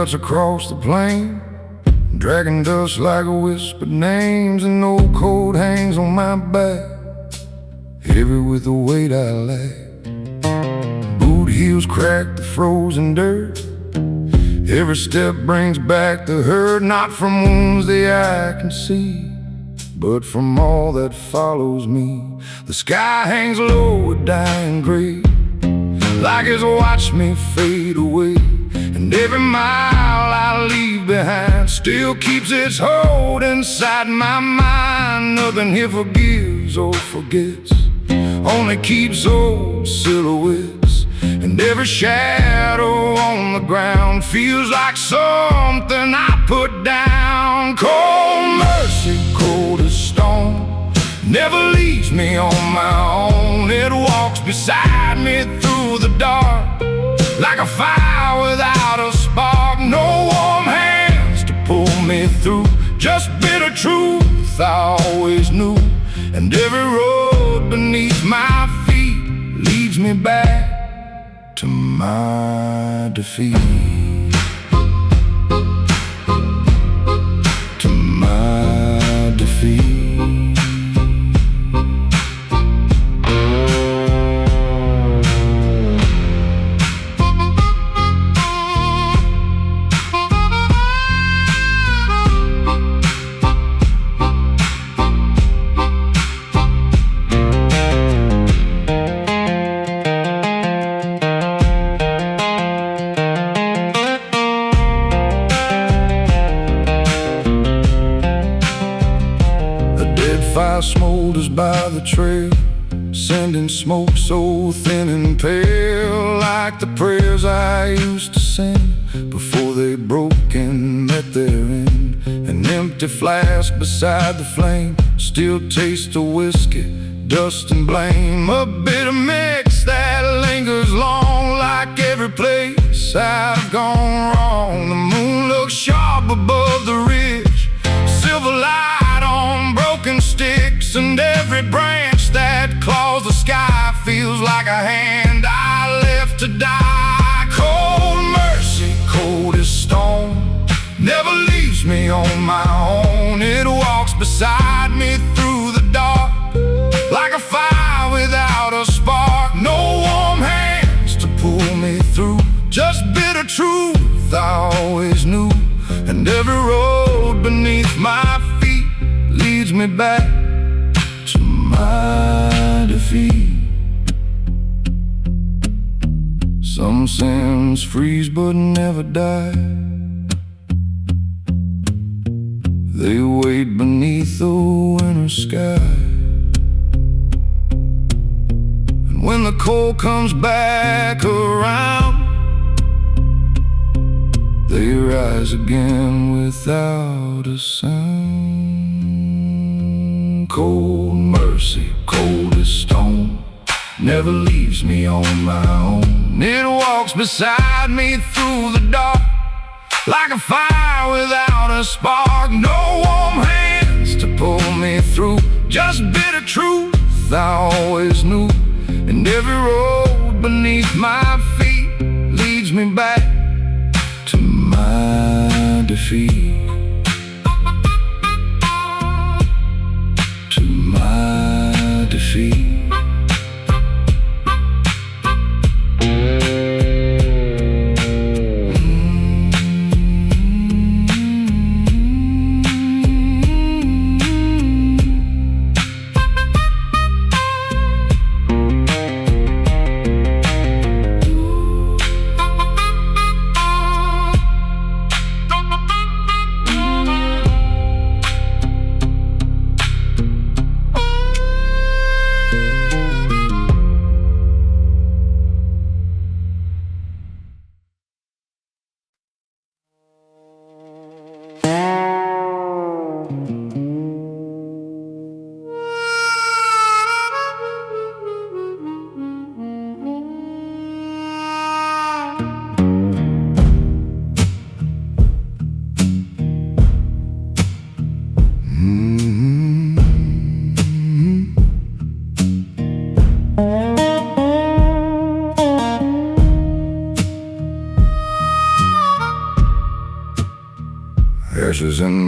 cuts across the plain, dragging dust like whispered names. An old coat hangs on my back, heavy with the weight I lack. Boot heels crack the frozen dirt, every step brings back the hurt. Not from wounds the eye can see, but from all that follows me. The sky hangs low, a dying gray, like it's watched me fade away. And every mile I leave behind still keeps its hold inside my mind. Nothing here forgives or forgets, only keeps old silhouettes. And every shadow on the ground feels like something I put down. Cold mercy, cold as stone, never leaves me on my own. It walks beside me through the dark, like a fire without a spark. No warm hands to pull me through, just bitter truth I always knew. And every road beneath my feet leads me back to my defeat. To my defeat. Fire smolders by the trail, sending smoke so thin and pale, like the prayers I used to sing before they broke and met their end. An empty flask beside the flame still tastes of whiskey, dust and blame. A bitter mix that lingers long, like every place I've gone wrong. The moon looks sharp above the ridge, silver light on broken sticks. And every branch that claws the sky feels like a hand I left to die. Cold mercy, cold as stone, never leaves me on my own. It walks beside me through the dark, like a fire without a spark. No warm hands to pull me through, just bitter truth I always knew. And every road beneath my feet leads me back to my defeat. Some sins freeze but never die, they wait beneath the winter sky. And when the cold comes back around, they rise again without a sound. Cold mercy, cold as stone, never leaves me on my own. It walks beside me through the dark, like a fire without a spark. No warm hands to pull me through, just bitter truth I always knew. And every road beneath my feet leads me back to my defeat. To my defeat.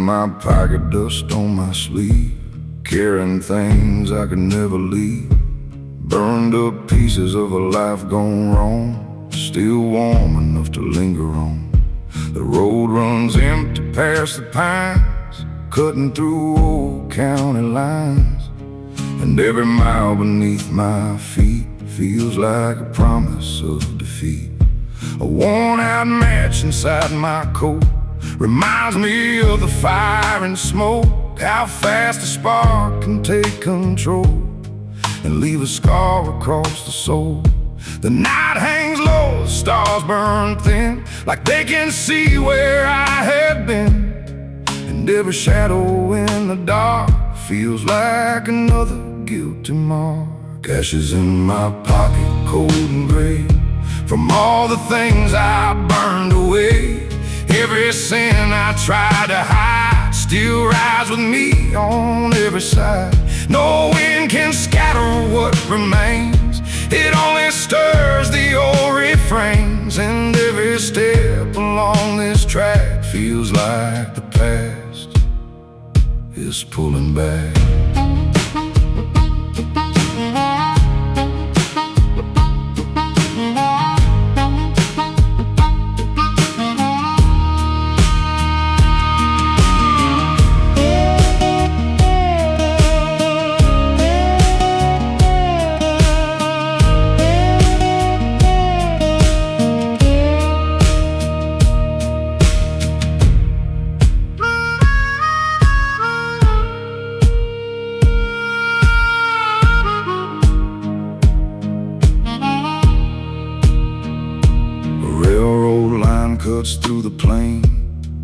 my pocket, dust on my sleeve, carrying things I could never leave. Burned up pieces of a life gone wrong, still warm enough to linger on. The road runs empty past the pines, cutting through old county lines. And every mile beneath my feet feels like a promise of defeat. A worn-out match inside my coat reminds me of the fire and smoke, how fast a spark can take control and leave a scar across the soul. The night hangs low, the stars burn thin, like they can see where I have been. And every shadow in the dark feels like another guilty mark. Ashes in my pocket, cold and gray, from all the things I burned away. Every sin I tried to hide still rides with me on every side. No wind can scatter what remains, it only stirs the old refrains. And every step along this track feels like the past is pulling back. Cuts through the plain,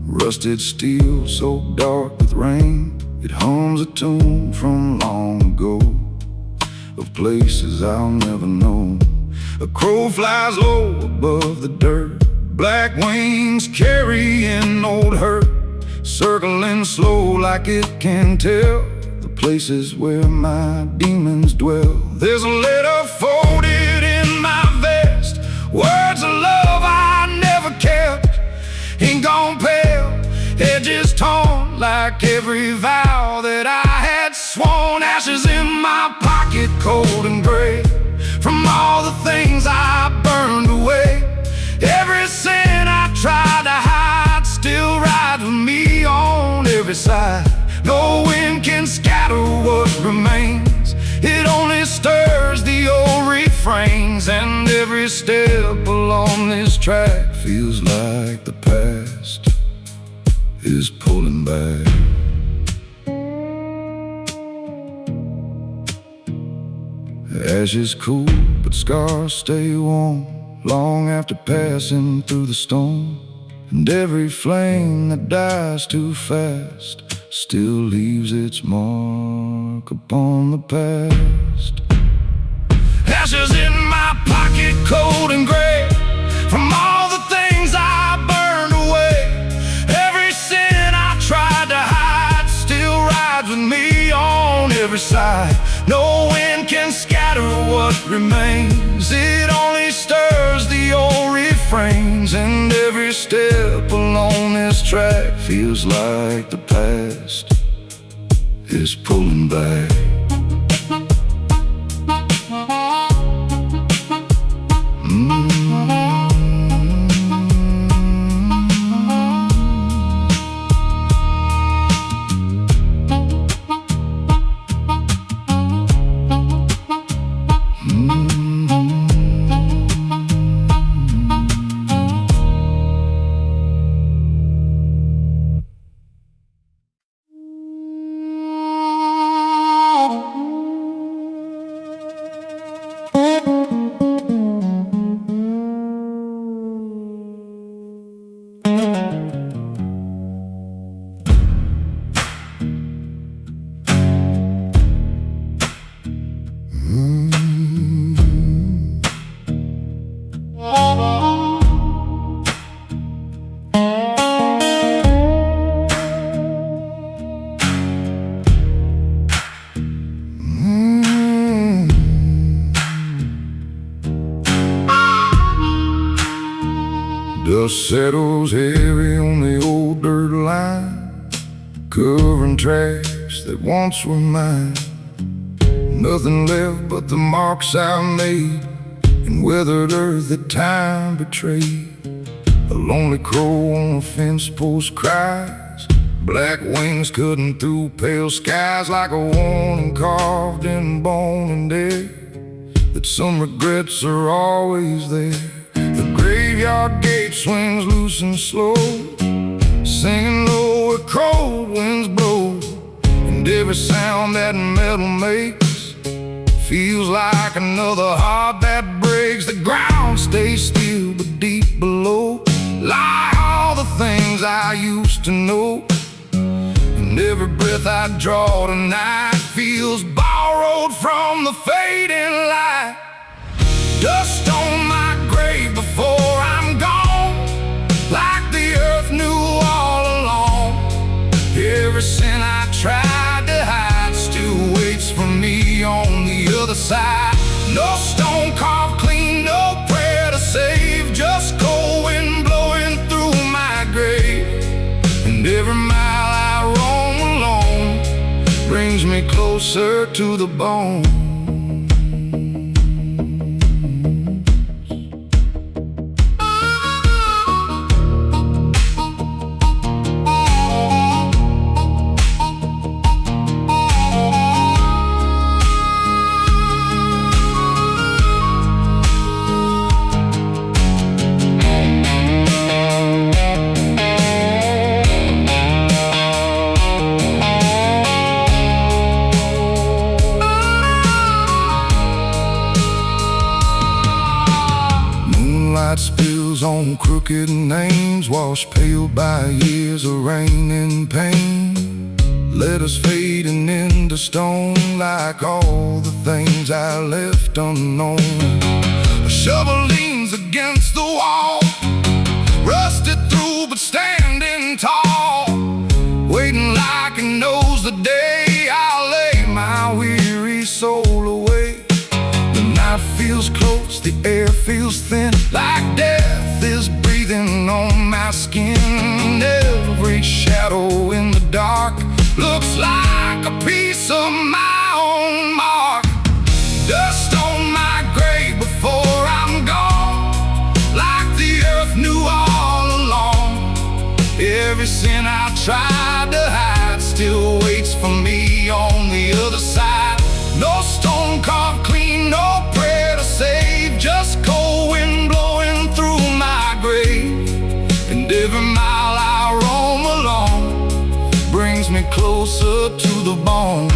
rusted steel so dark with rain. It hums a tune from long ago, of places I'll never know. A crow flies low above the dirt, black wings carrying old hurt, circling slow like it can tell the places where my demons dwell. There's a letter folded in my vest, words of love I never kept, ink gone pale, edges torn like every vow that I had sworn. Ashes in my pocket, cold and gray, from all the things I burned away. Every sin I tried to hide still rides with me on every side. No wind can scatter what remains, it only stirs the old refrains. And every step along this track feels like the past is pulling back. Ashes cool, but scars stay warm long after passing through the storm. And every flame that dies too fast still leaves its mark upon the past. Ashes in my pocket, cold and gray, from all the things I burned away. Every sin I tried to hide still rides with me on every side. No wind can scatter what remains, it only stirs the old refrains. And every step along this track feels like the past is pulling back. Dust settles heavy on the old dirt line, covering tracks that once were mine. Nothing left but the marks I made in weathered earth that time betrayed. A lonely crow on a fence post cries, black wings cutting through pale skies, like a warning carved in bone and air, that some regrets are always there. The graveyard gate swings loose and slow, singing low where cold winds blow, and every sound that metal makes feels like another heart that breaks. The ground stays still, but deep below lie all the things I used to know. And every breath I draw tonight feels borrowed from the fading light. Dust on my grave before I'm gone, like the earth knew all along. Every sin I tried to hide still waits for me on the other side. No stone carved clean, no prayer to save, just cold wind blowing through my grave. And every mile I roam alone brings me closer to the bone. Light spills on crooked names, washed pale by years of rain and pain. Letters fading into stone, like all the things I left unknown. A shovel leans against the wall, rusted through but standing tall, waiting like it knows the day I'll lay my weary soul away. The night feels close, the air feels thin, like death is breathing on my skin. Every shadow in the dark looks like a piece of my own mark. Dust on my grave before I'm gone, like the earth knew all along. Every sin I tried to hide still waits for me on the other side. No stone carved clean, no prayer to save, just cold wind blowing through my grave. And every mile I roam along brings me closer to the bone.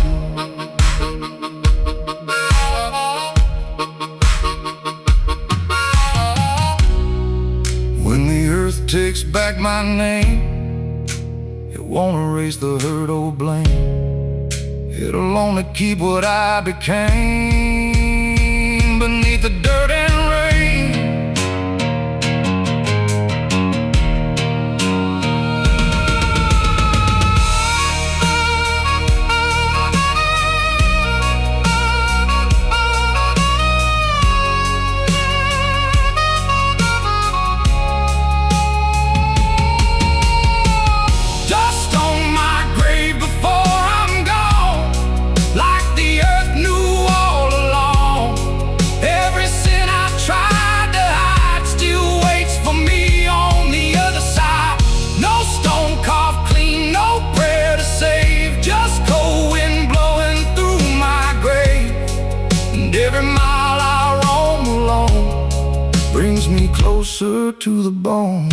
When the earth takes back my name, it won't erase the hurt or blame. It'll only keep what I became beneath the dirt and rain. Dust on my grave before I'm gone, like the earth knew all along. Every sin I tried to hide still waits for me on the other side. No stone carved clean, no prayer to save, just cold wind blowing through my grave. And every mile I roam alone brings me closer to the bone.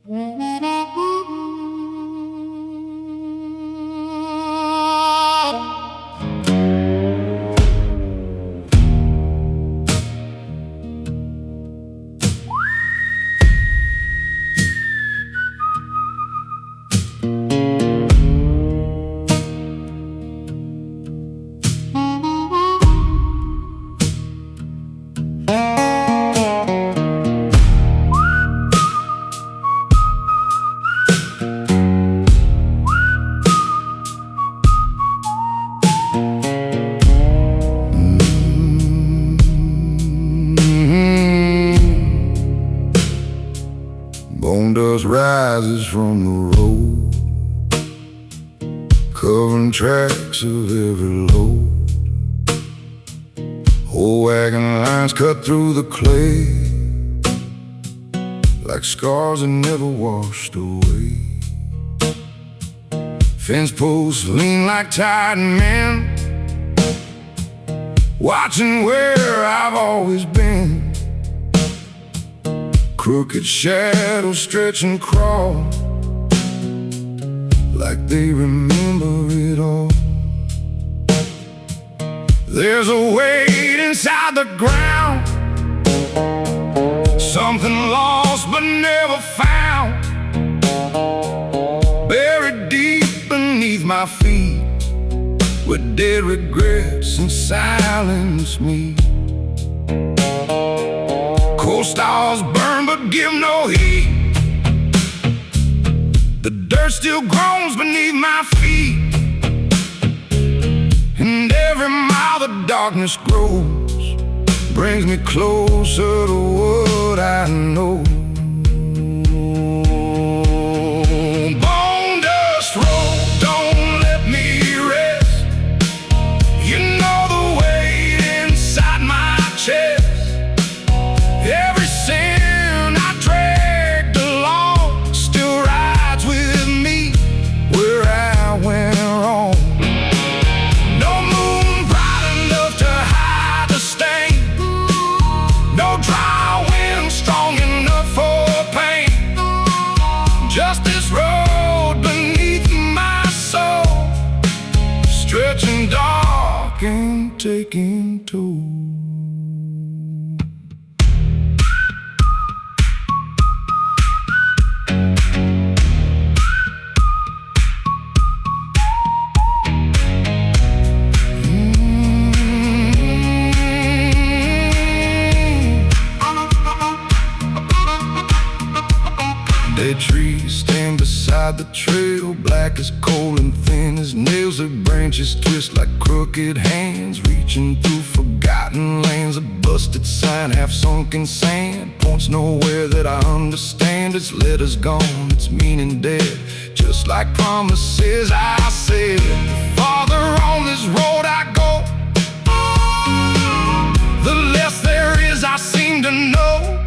Mm-hmm. Bone dust rises from the road, covering tracks of every load. Old wagon lines cut through the clay, like scars that never washed away. Fence posts lean like tired men, watching where I've always been. Crooked shadows stretch and crawl, like they remember it all. There's a weight inside the ground, something lost but never found, buried deep beneath my feet, where dead regrets and silence meet. Coal stars burn but give no heat, the dirt still groans beneath my feet, and every mile the darkness grows brings me closer to what I know. Bone dust roll, don't let me rest. You know the weight inside my chest. Every sin I dragged along still rides with me where I went wrong. No moon bright enough to hide the stain, no dry wind strong enough for pain. Just this road beneath my soul, stretching dark and taking toll. Dead trees stand beside the trail, black as coal and thin as nails. Their branches twist like crooked hands, reaching through forgotten lands. A busted sign, half sunk in sand, points nowhere that I understand. Its letters gone, its meaning dead, just like promises I said. The farther on this road I go, the less there is I seem to know,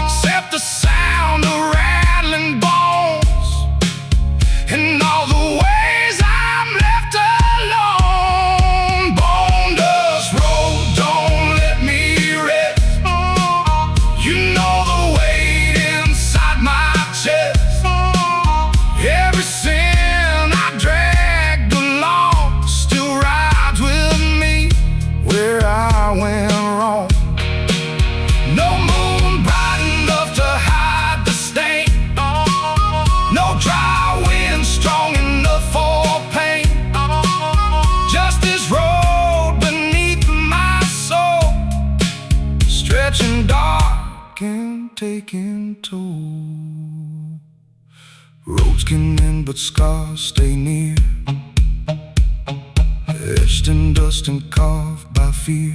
except the sound of rattling bones and all the ways I'm left alone. Bone dust roll, don't let me rest. You know the weight inside my chest. Every sin I dragged along still rides with me where I went wrong. No moon bright enough to hide the stain, no dry wind strong enough for pain. Just this road beneath my soul, stretching dark and taking toll. Roads can mend but scars stay near, etched in dust and carved by fear.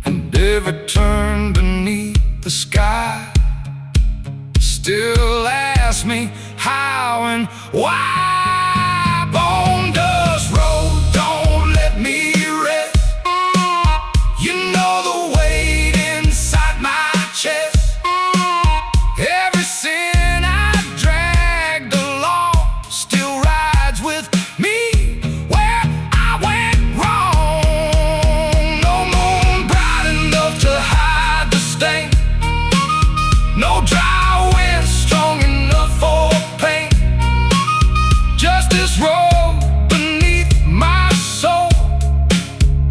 And every turn beneath the sky still asks me how and why. Bone dust roll, don't let me rest. You know the weight inside my chest. Every sin I dragged along still rides with me where I went wrong. No moon bright enough to hide the stain, no dry wind strong enough for pain. Just this road beneath my soul,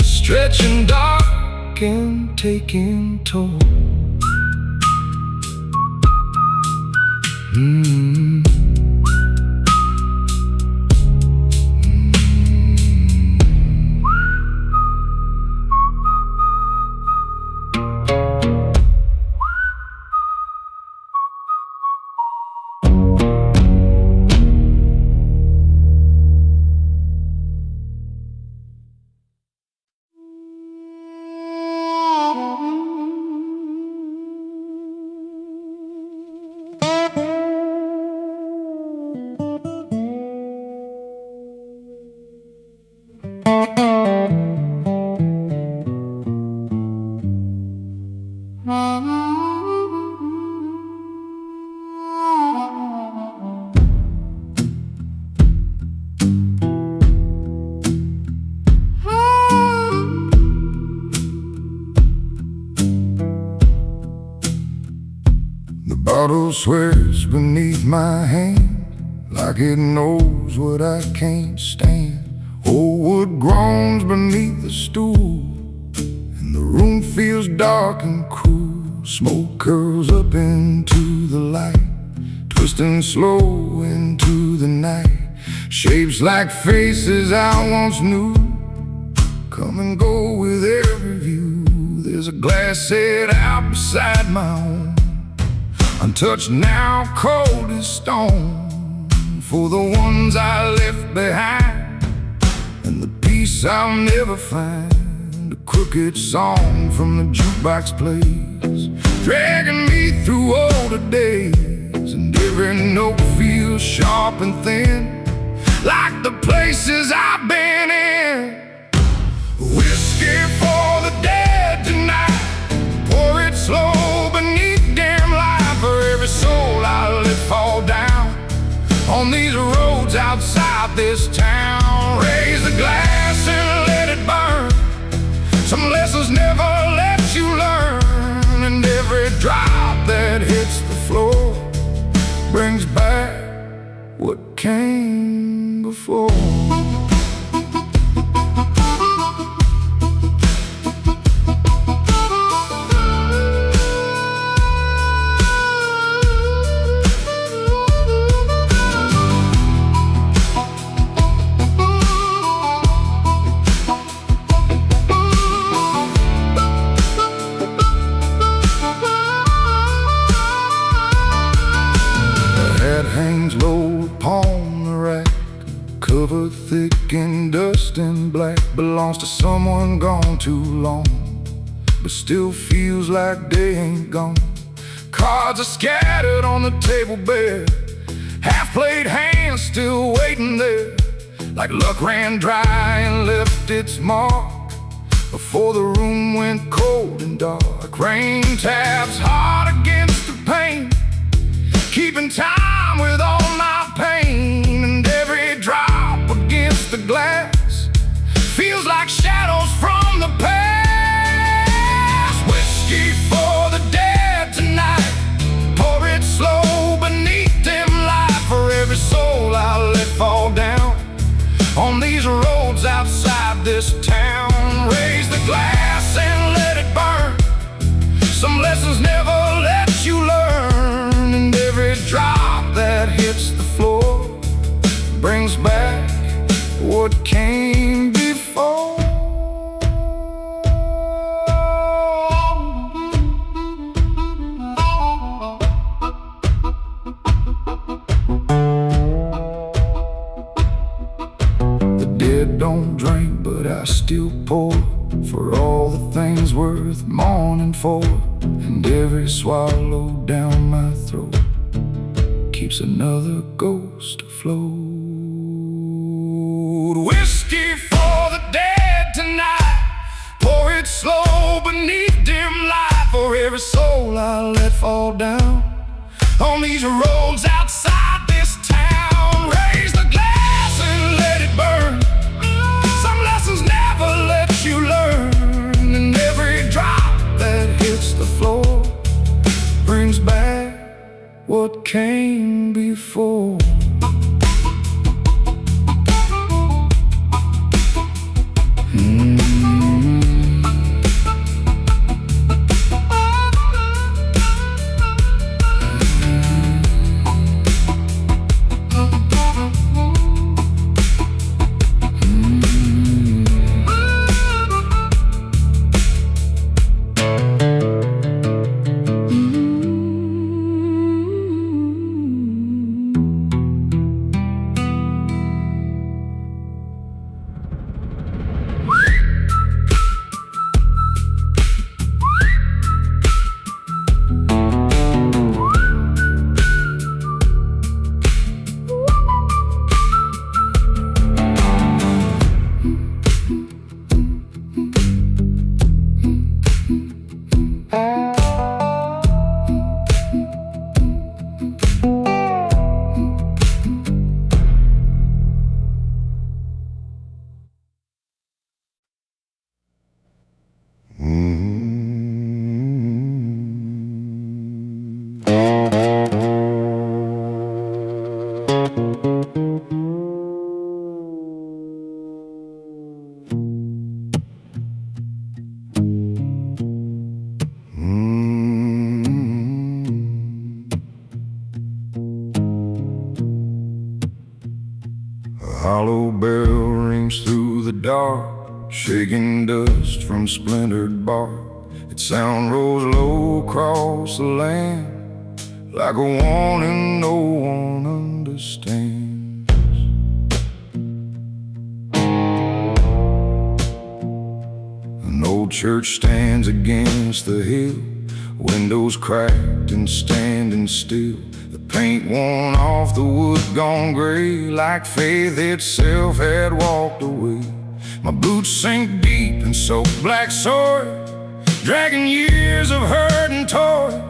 stretching dark and taking toll. Bottle swears beneath my hand, like it knows what I can't stand. Old wood groans beneath the stool, and the room feels dark and cruel. Smoke curls up into the light, twisting slow into the night. Shapes like faces I once knew, come and go with every view. There's a glass set out beside my own, untouched now, cold as stone, for the ones I left behind, and the peace I'll never find. A crooked song from the jukebox plays, dragging me through older days, and every note feels sharp and thin, like the places I've been in. Whiskey for the dead tonight, pour it slow beneath dim light, for every soul I let fall down on these roads outside this town. Raise the glass and let it burn. Some lessons never let you learn, and every drop that hits the floor brings back what came before. Hangs low upon the rack, covered thick in dust and black. Belongs to someone gone too long, but still feels like they ain't gone. Cards are scattered on the table bare, half-played hands still waiting there, like luck ran dry and left its mark before the room went cold and dark. Rain taps hard against the pane, keeping time with all my pain, and every drop against the glass feels like shadows from the past. Whiskey for the dead tonight, pour it slow beneath dim light, for every soul I let fall down on these roads outside this town. Raise the glass and let it burn. Some lessons never let you learn, and every drop that hits the floor brings back what came before. The dead don't drink, but I still pour, for all the things worth mourning for, and every swallow down my throat keeps another ghost afloat. Whiskey for the dead tonight, pour it slow beneath dim light, for every soul I let fall down on these roads outside this town. Raise the glass and let it burn. Some lessons never let you learn, and every drop that hits the floor brings back what came before. shaking dust from splintered bark. Its sound rose low across the land, like a warning no one understands. An old church stands against the hill, windows cracked and standing still. The paint worn off, the wood gone gray, like faith itself had walked away. My boots sink deep in soaked black soil, dragging years of hurt and toil.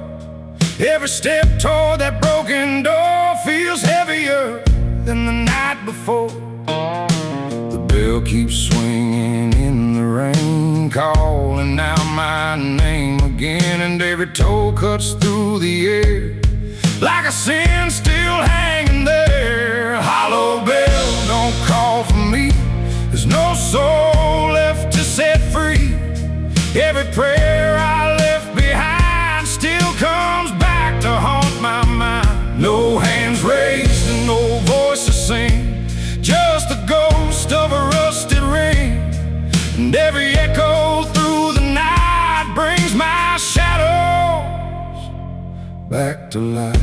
Every step toward that broken door feels heavier than the night before. The bell keeps swinging in the rain, calling out my name again, and every toe cuts through the air like a sin still hanging there. Hollow bell, don't call for me. There's no soul left to set free. Every prayer I left behind still comes back to haunt my mind. No hands raised and no voice to sing, just the ghost of a rusted ring. And every echo through the night brings my shadows back to life.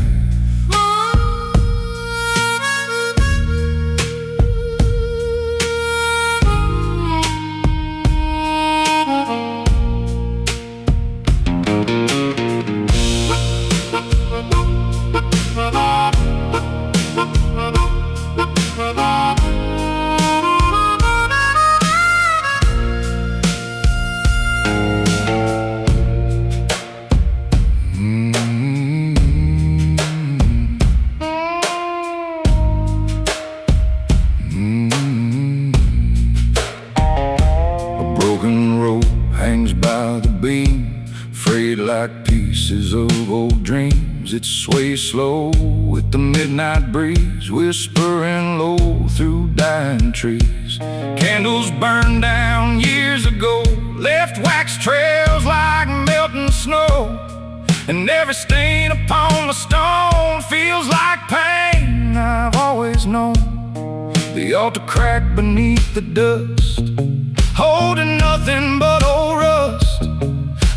Hangs by the beam, frayed like pieces of old dreams. It sways slow with the midnight breeze, whispering low through dying trees. Candles burned down years ago, left wax trails like melting snow. And every stain upon the stone feels like pain I've always known. The altar cracked beneath the dust, holding nothing but old rust,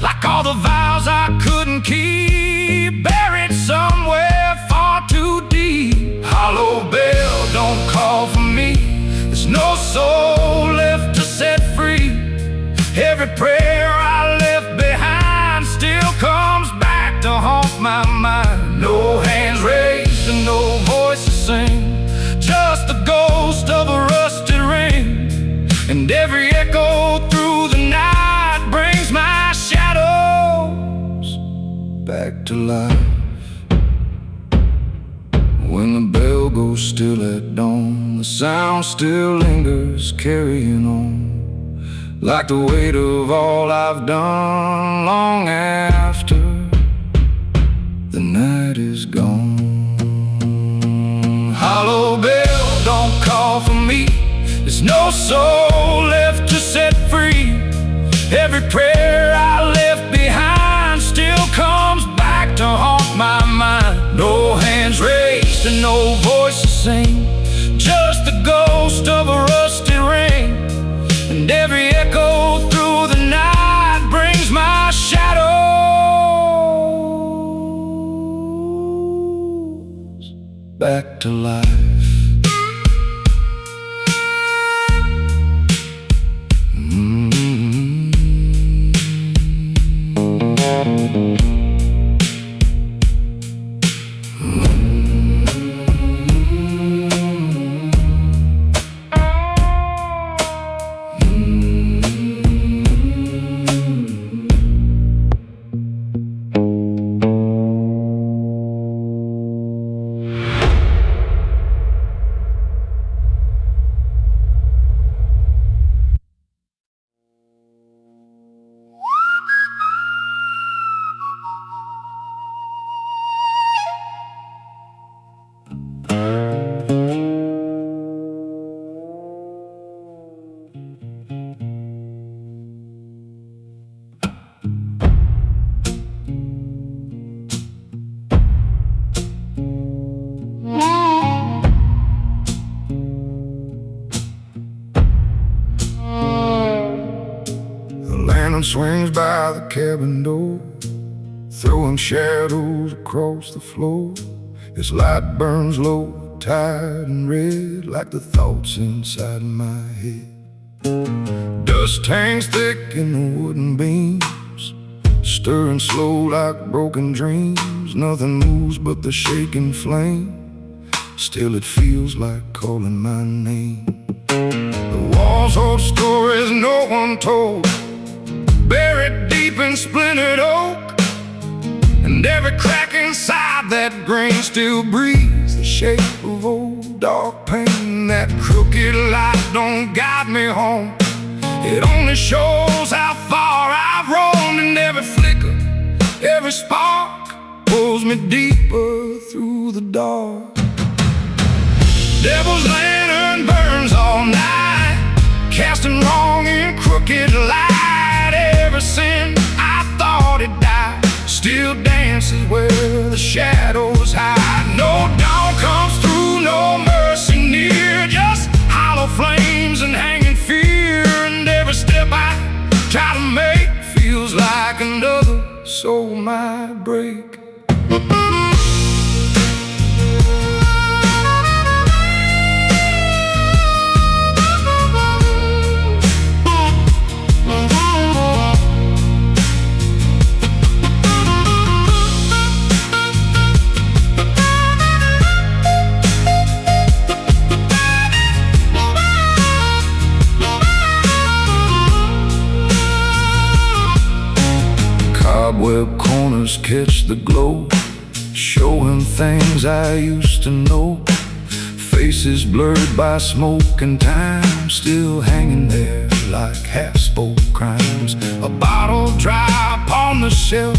like all the vows I couldn't keep, buried somewhere far too deep. Hollow bell, don't call for me. There's no soul left to set free. Every prayer I left behind still comes back to haunt my mind. No hands raised and no voice to sing, just the ghost of a rusted ring. And every echo through the night brings my shadows back to life. When the bell goes still at dawn, the sound still lingers, carrying on, like the weight of all I've done, long after the night is gone. Hollow bell, don't call for me. There's no soul left to set free. Every prayer I left behind still comes back to haunt my mind. No hands raised and no voice to sing, just the ghost of a rusty ring. And every echo through the night brings my shadows back to life. Lantern swings by the cabin door, throwing shadows across the floor. Its light burns low, tired and red, like the thoughts inside my head. Dust hangs thick in the wooden beams, stirring slow like broken dreams. Nothing moves but the shaking flame, still it feels like calling my name. The walls hold stories no one told, buried deep in splintered oak. And every crack inside that grain still breathes the shape of old dark pain. That crooked light don't guide me home, it only shows how far I've roamed. And every flicker, every spark pulls me deeper through the dark. Devil's lantern burns all night, casting wrong in crooked light. Every sin I thought it died still dances where the shadows hide. No dawn comes through, no mercy near, just hollow flames and hanging fear. And every step I try to make feels like another soul might break. Cobweb corners catch the glow, showing things I used to know. Faces blurred by smoke and time, still hanging there like half-spoke crimes. A bottle dry upon the shelf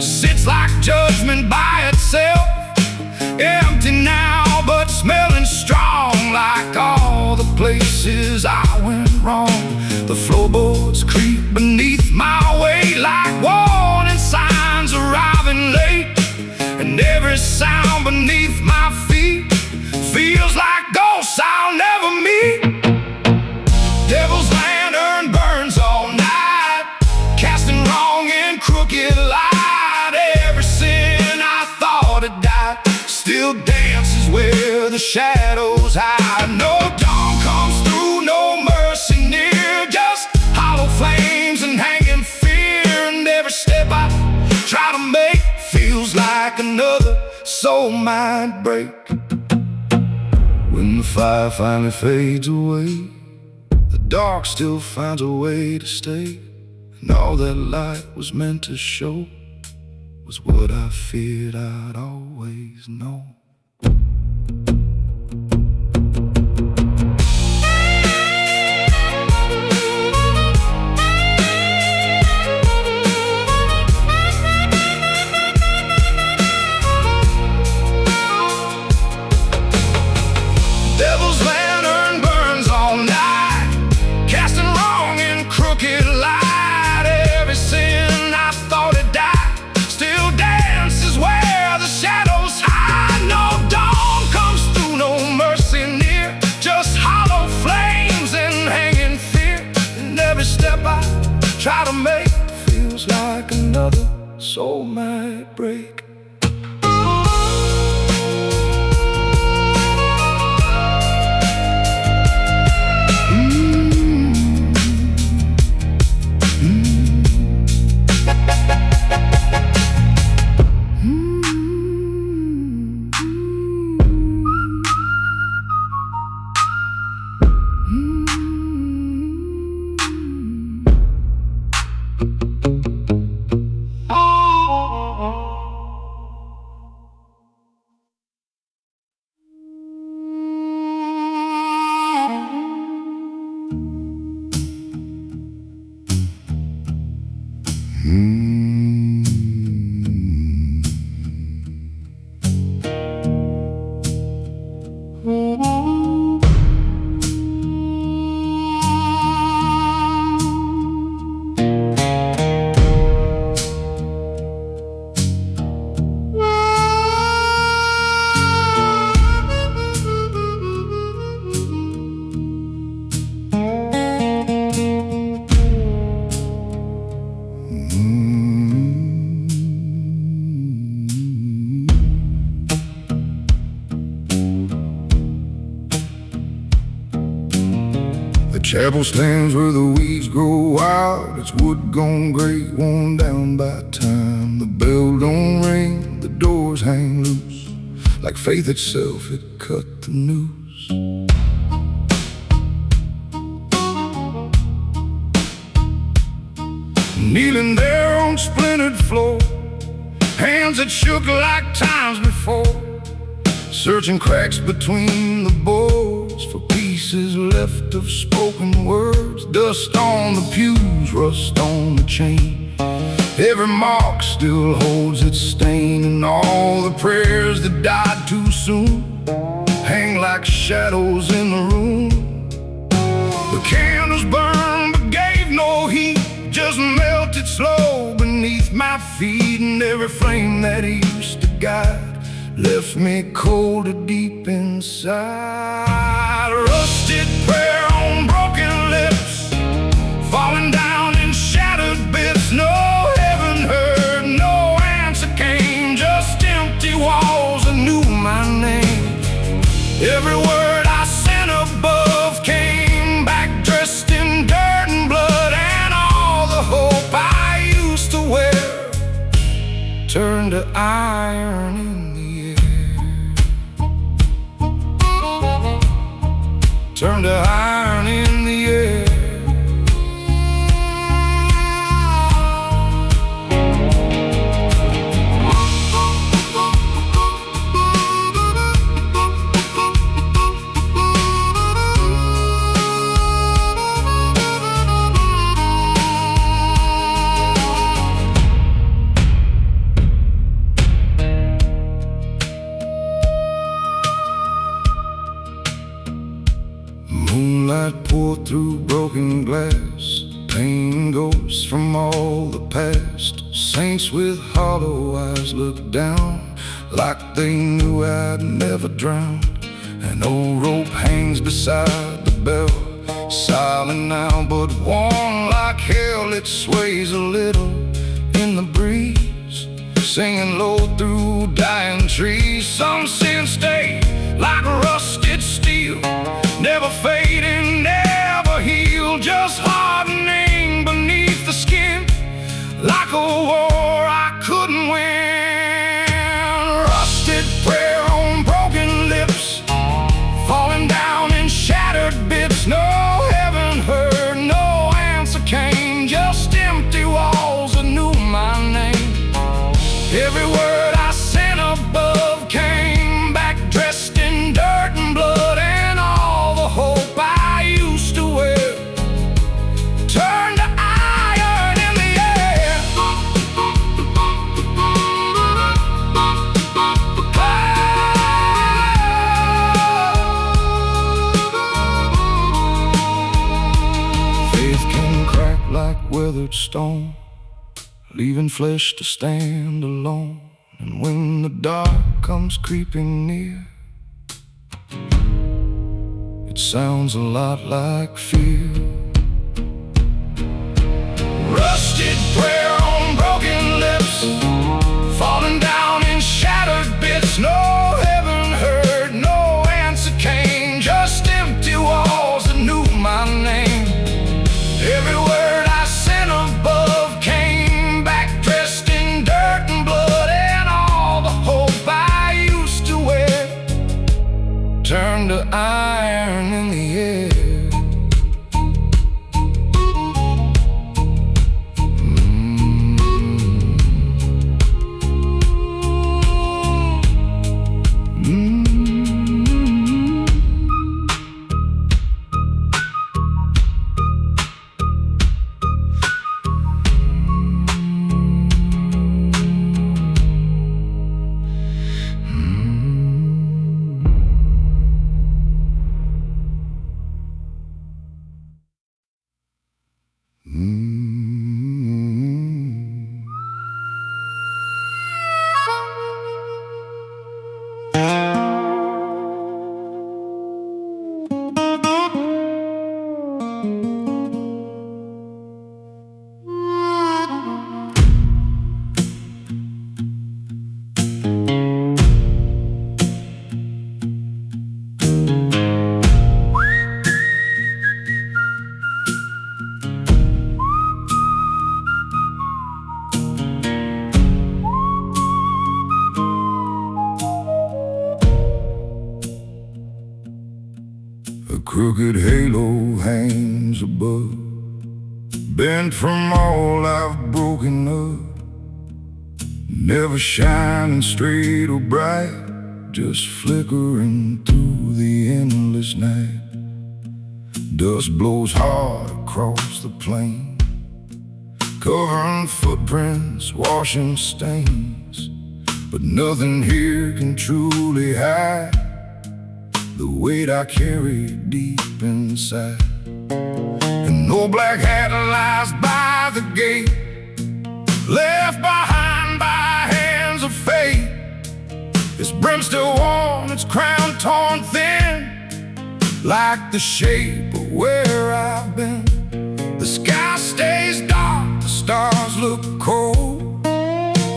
sits like judgment by itself, empty now but smelling strong, like all the places I went wrong. The floorboards creep beneath my weight like warning signs arriving late. And every sound beneath my feet feels like ghosts I'll never meet. Devil's lantern burns all night, casting wrong in crooked light. Every sin I thought had died still dances where the shadows hide. No dawn comes through, no mercy near, just hollow flames and hanging fear. And every step I try to make feels like another soul might break. When the fire finally fades away, the dark still finds a way to stay. And all that light was meant to show was what I feared I'd always know. Devil's lantern burns all night, casting wrong in crooked light. Every sin I thought had died still dances where the shadows hide. No dawn comes through, no mercy near, just hollow flames and hanging fear. And every step I try to make feels like another soul might break. Chapel stands where the weeds grow wild. It's wood gone gray, worn down by time. The bell don't ring, the doors hang loose. Like faith itself, it cut the noose. Kneeling there on splintered floor, hands that shook like times before, searching cracks between the boards for pieces left of spoken words. Dust on the pews, rust on the chain. Every mark still holds its stain, and all the prayers that died too soon hang like shadows in the room. The candles burned but gave no heat, just melted slow beneath my feet. And every flame that used to guide left me colder deep inside. Rusted prayer on broken lips, falling down in shattered bits. No heaven heard, no answer came, just empty walls that knew my name. Every word I sent above came back dressed in dirt and blood, and all the hope I used to wear turned to iron in the air. Turned to iron in the air. Moonlight poured through broken glass, pain ghosts from all the past. Saints with hollow eyes looked down, like they knew I'd never drowned. An old rope hangs beside the bell, silent now but warm like hell. It sways a little in the breeze, singing low through dying trees. Some sins stay like rusted steel, never fading, never heal, just hardening beneath the skin, like a war I couldn't win. Rusted prayer on broken lips, falling down in shattered bits. No heaven heard, no answer came, just empty walls that knew my name. Every word I sent above came back dressed in dirt and blood, and all the hope I used to wear turned to iron in the air. Faith can crack like weathered stone, leaving flesh to stand alone. And when the dark comes creeping near, it sounds a lot like fear. Rusted prayer on broken lips, falling down in shattered bits. No heaven heard, no answer came, just empty walls that knew my name. Every word I sent above came back dressed in dirt and blood, and all the hope I used to wear turned to iron in the air. bent from all I've broken up, never shining straight or bright, just flickering through the endless night. Dust blows hard across the plain, covering footprints, washing stains, but nothing here can truly hide the weight I carry deep inside. An old black hat lies by the gate, left behind by hands of fate. Its brim still worn, its crown torn thin, like the shape of where I've been. The sky stays dark, the stars look cold,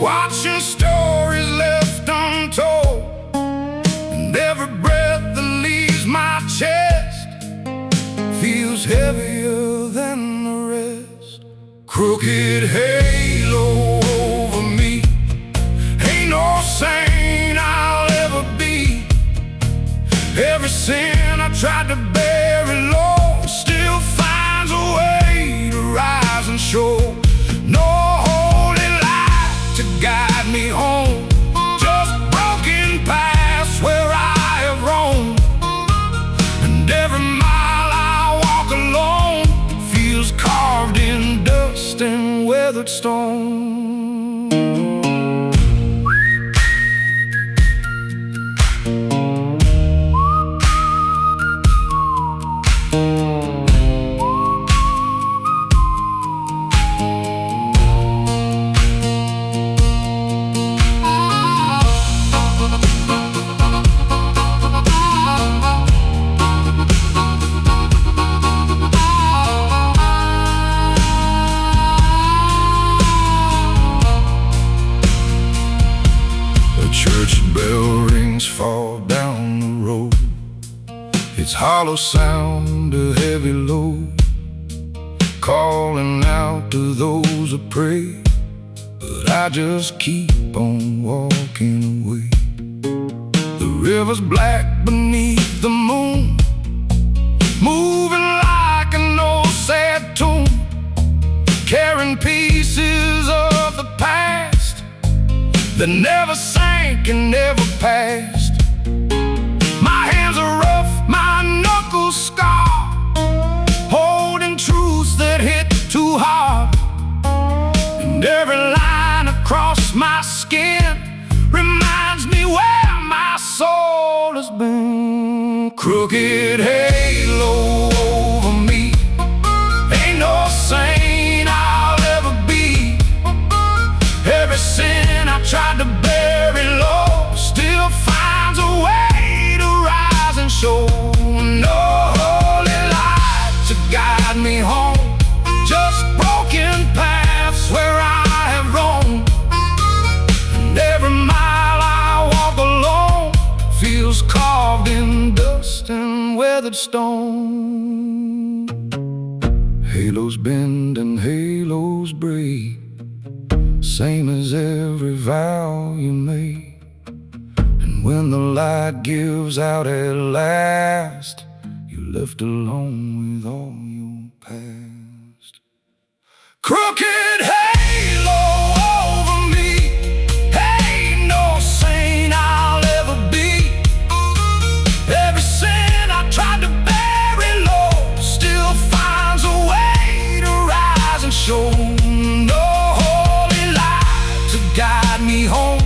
watching stories left untold. And every breath that leaves my chest feels heavier than the rest. Crooked halo over me, ain't no saint I'll ever be. Every sin I tried to bury low still finds a way to rise and show. No holy light to guide me home, just broken paths where I have roamed. And every mile I walk alone feels carved in dust and weathered stone. Church bell rings fall down the road, its hollow sound a heavy load, calling out to those who pray. But I just keep on walking away. The river's black beneath the moon, moving like an old sad tune, carrying pieces of the past that never sank and never passed. My hands are rough, my knuckles scarred, holding truths that hit too hard. And every line across my skin reminds me where my soul has been. Crooked halo over me, ain't no saint I'll ever be. Every sin I tried to bury low still finds a way to rise and show. No holy light to guide me home, just broken paths where I have roamed. And every mile I walk alone feels carved in dust and weathered stone. Halos bend and halos break, same as every vow you made. And when the light gives out at last, you're left alone with all your past. Crooked halo over me, ain't no saint I'll ever be. Every sin I tried to bury low still finds a way to rise and show. Guide me home,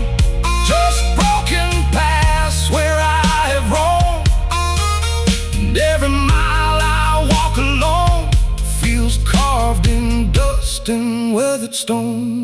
just broken paths where I have roamed. And every mile I walk alone feels carved in dust and weathered stone.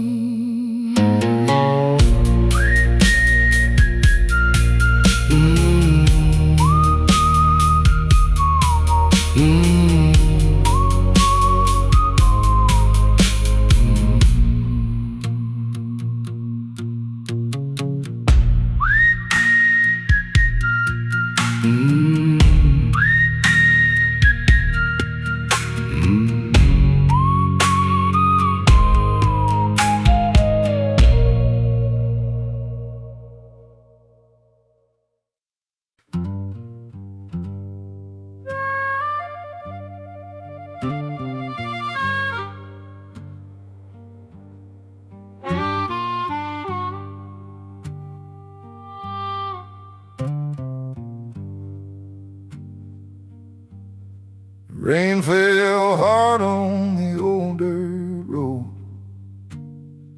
Rain fell hard on the old dirt road,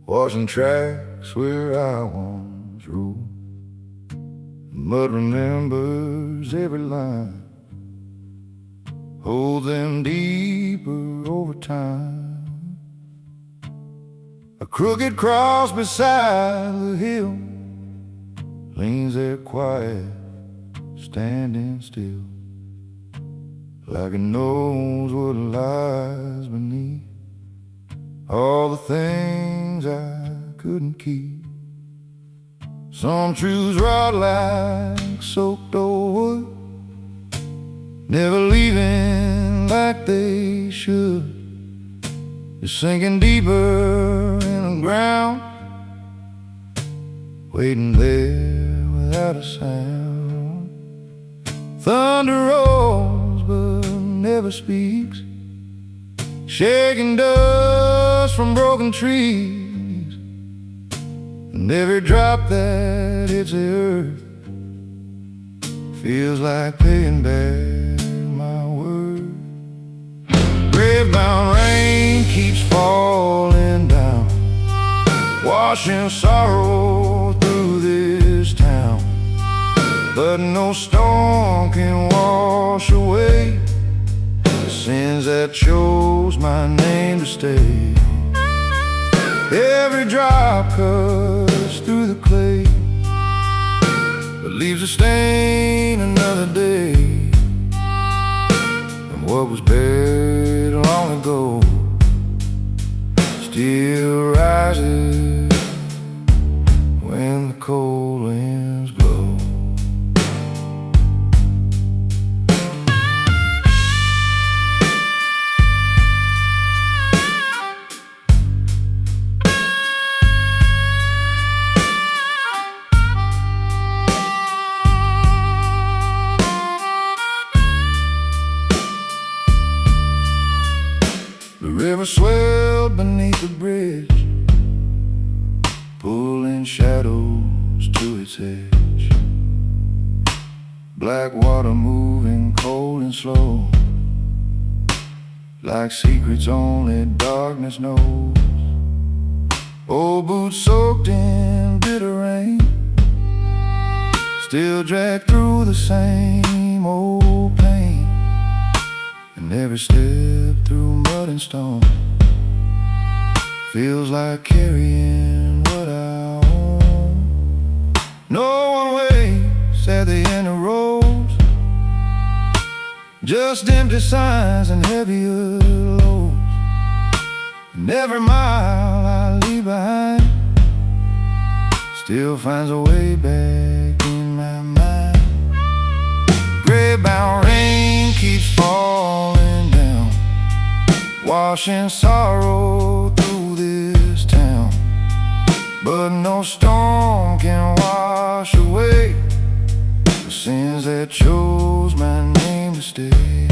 washing tracks where I once rode. Mud remembers every line, hold them deeper over time. A crooked cross beside the hill leans there quiet, standing still, like it knows what lies beneath all the things I couldn't keep. Some truths rot like soaked old wood, never leaving like they should, just sinking deeper in the ground, waiting there without a sound. Thunder rolls but never speaks, shaking dust from broken trees, and every drop that hits the earth feels like paying back my word. Grave-bound rain keeps falling down, washing sorrow through this town, but no storm can wash away the sins that chose my name to stay. Every drop cuts through the clay, but leaves a stain another day. And what was buried long ago still rises when the cold winds blow. The river swelled beneath the bridge, pulling shadows to its edge. Black water moving cold and slow, like secrets only darkness knows. Old boots soaked in bitter rain still drag through the same old pain, and every step through mud and stone feels like carrying what I own. No one waits at the end of roads, just empty signs and heavier loads. And every mile I leave behind still finds a way back in my mind. Gray-bound rain keeps falling down, washing sorrow through this town, but no storm can wash away the sins that chose my name to stay.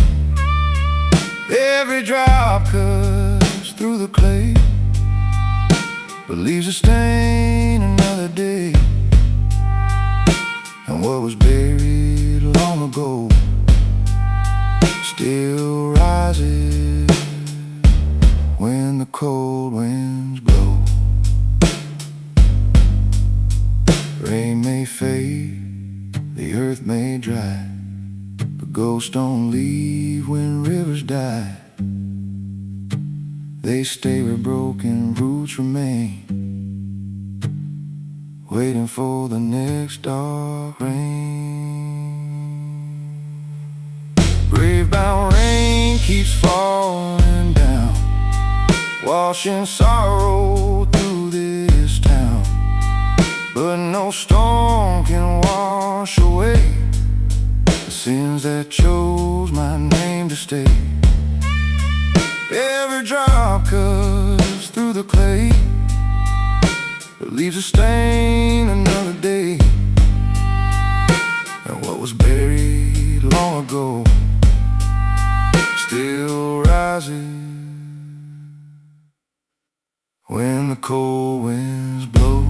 Every drop cuts through the clay, but leaves a stain another day. And what was buried long ago still rises when the cold winds blow. Rain may fade, the earth may dry, but ghosts don't leave when rivers die. They stay where broken roots remain, waiting for the next dark rain. Grave-bound rain keeps falling down, washing sorrow through this town, but no storm can wash away the sins that chose my name to stay. Every drop cuts through the clay, but leaves a stain another day. And what was buried long ago still rises when the cold winds blow.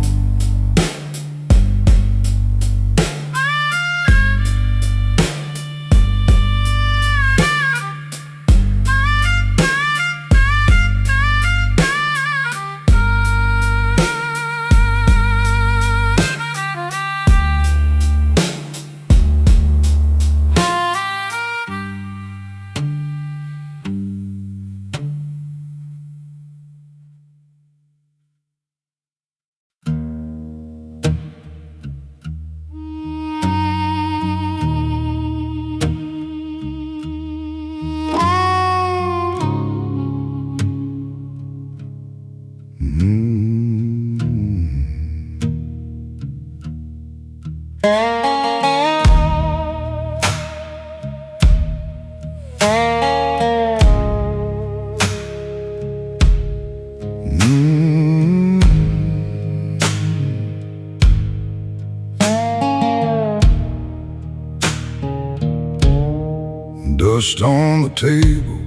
Dust on the table,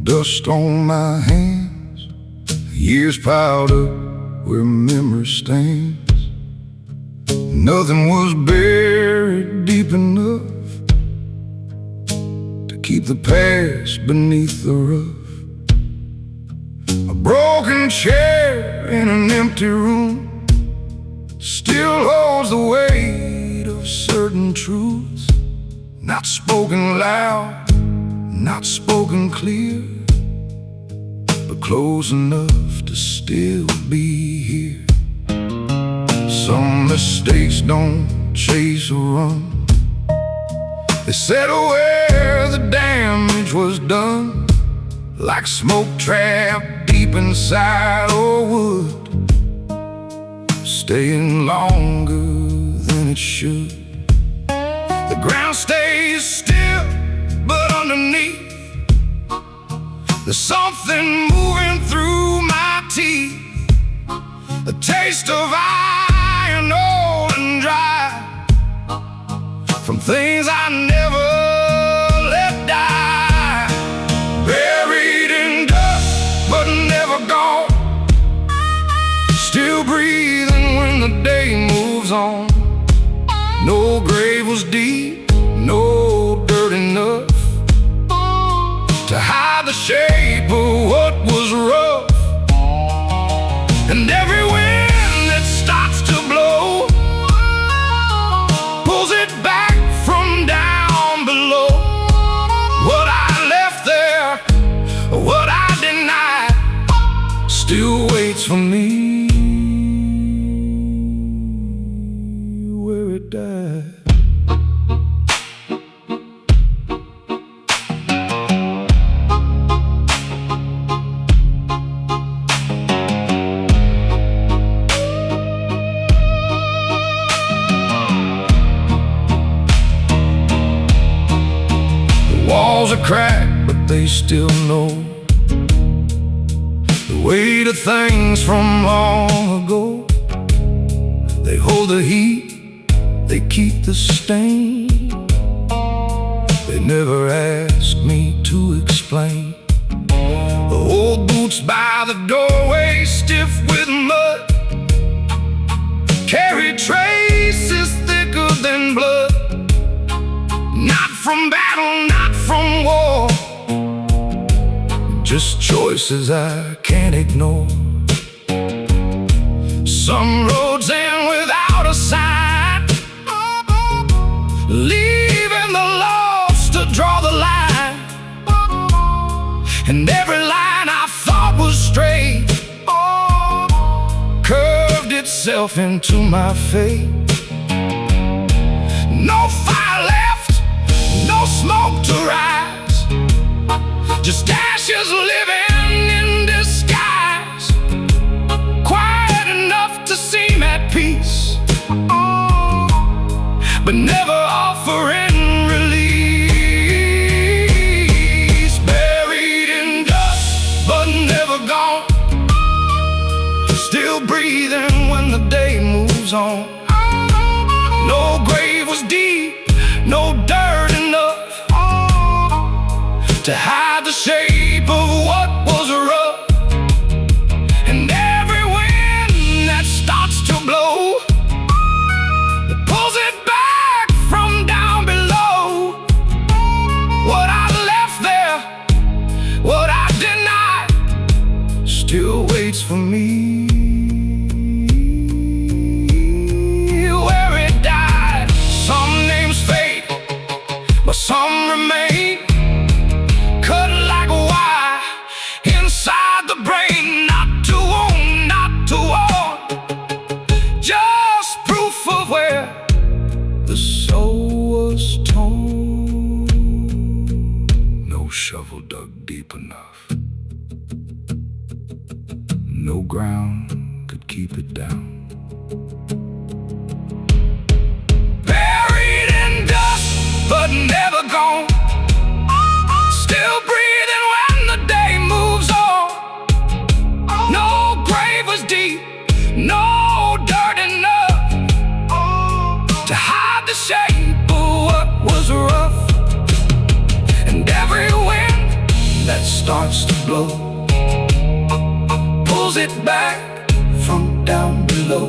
dust on my hands, years piled up where memory stains. Nothing was buried deep enough to keep the past beneath the rough. A broken chair in an empty room still holds the weight of certain truths, not spoken loud, not spoken clear, but close enough to still be here. Some mistakes don't chase or run, they settle where the damage was done, like smoke trapped deep inside old wood, staying longer than it should. The ground stays still, but underneath there's something moving through my teeth, the taste of iron, old and dry, from things I never let die. Buried in dust, but never gone, still breathing when the day moves on. No grave was deep, no dirt enough to hide the shape of what was rough. And every wind that starts to blow pulls it back from down below. What I left there, what I denied, still waits for me where it died. Walls are cracked, but they still know the weight of things from long ago. They hold the heat, they keep the stain. They never ask me to explain. The old boots by the doorway, stiff with mud, carry traces thicker than blood. Not from battle, not from war, just choices I can't ignore. Some roads end without a sign, leaving the lost to draw the line. And every line I thought was straight curved itself into my fate. No fire left, no smoke to rise, just ashes living in disguise, quiet enough to seem at peace, but never offering release. Buried in dust, but never gone, still breathing when the day moves on. No grave was deep, no dirt enough to hide the shape of what was rough. And every wind that starts to blow that pulls it back from down below. What I left there, what I denied, still waits for me where it died. Some names fade, but some remain, cut like a wire inside the brain. Not to own, not to own, just proof of where the soul was torn. No shovel dug deep enough, no ground could keep it down. Buried in dust, but never gone, still breathing when the day moves on. No grave was deep, no dirt enough to hide the shape of what was rough. And blow pulls it back from down below.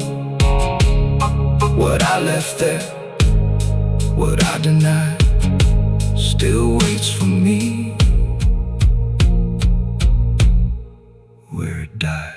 What I left there, what I denied, still waits for me where it died.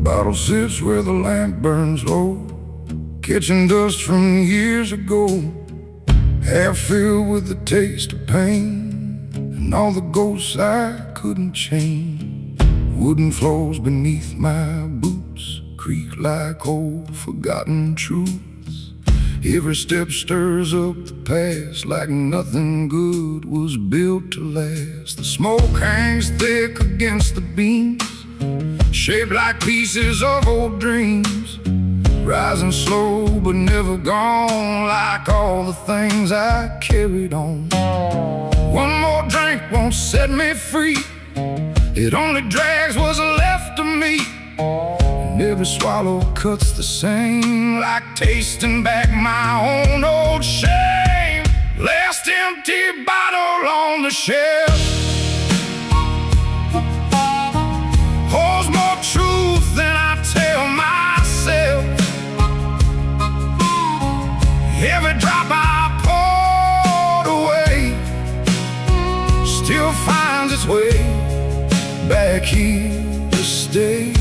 Bottle sits where the lamp burns low, kitchen dust from years ago, half filled with the taste of pain, and all the ghosts I couldn't change. Wooden floors beneath my boots creak like old forgotten truths. Every step stirs up the past like nothing good was built to last. The smoke hangs thick against the beams, shaped like pieces of old dreams, rising slow but never gone, like all the things I carried on. One more drink won't set me free, it only drags what's left of me, and every swallow cuts the same, like tasting back my own old shame. Last empty bottle on the shelf holds more truth than I tell myself. Every drop I poured away still finds its way back here to stay.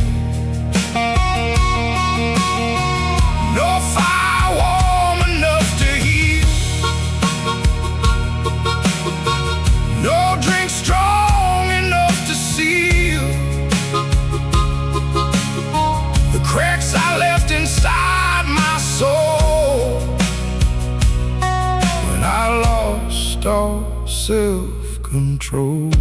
No fire warm enough to heal, no drink strong enough to seal the cracks I left inside my soul when I lost all self-control.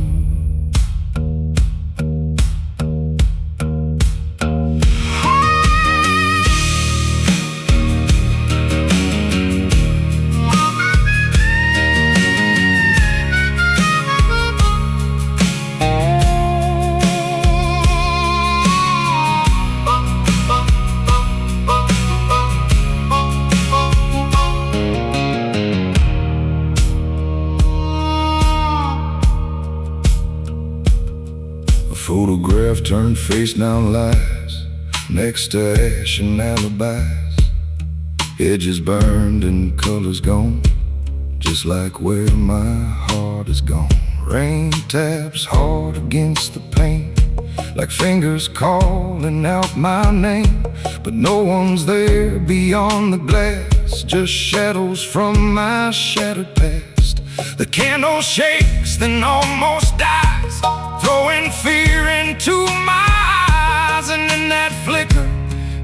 Photograph turned face down lies, next to ash and alibis. Edges burned and colors gone, just like where my heart is gone. Rain taps hard against the pane, like fingers calling out my name, but no one's there beyond the glass, just shadows from my shattered past. The candle shakes, then almost dies, throwing fear into my eyes, and in that flicker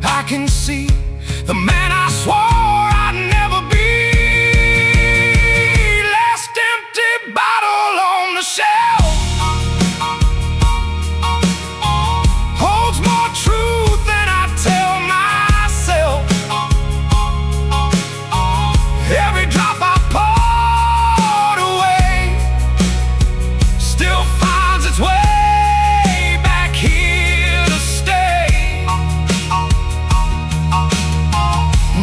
I can see the man I swore I'd never be. Last empty bottle on the shelf holds more truth than I tell myself. Every drop I poured away still finds its way back here to stay.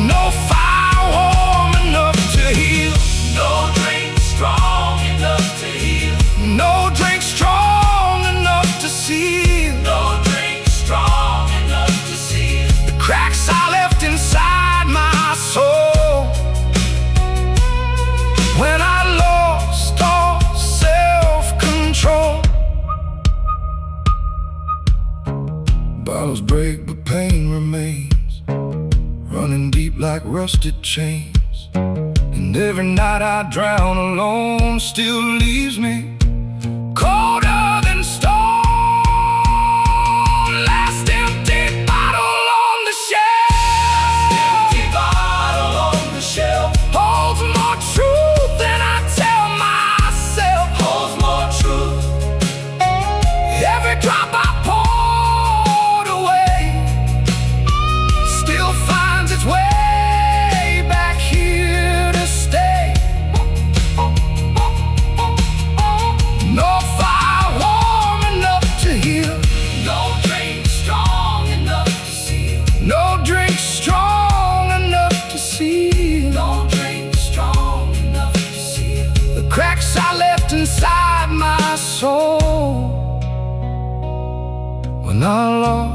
No fire warm enough to heal, no drink strong enough to heal, no drink strong enough to seal, no drink strong enough to seal the cracks I left inside my soul when I lost all self-control. Bottles break, but pain remains, running deep like rusted chains. And every night I drown alone still leaves me colder than stone. Last empty bottle on the shelf. Last empty bottle on the shelf holds more truth than I tell myself. Holds more truth. Every drop I poured away still finds its way back here to stay. No fire warm enough to heal, no drink strong enough to seal. No drink strong enough to seal. No drink strong enough to seal the cracks I left inside my soul when I lost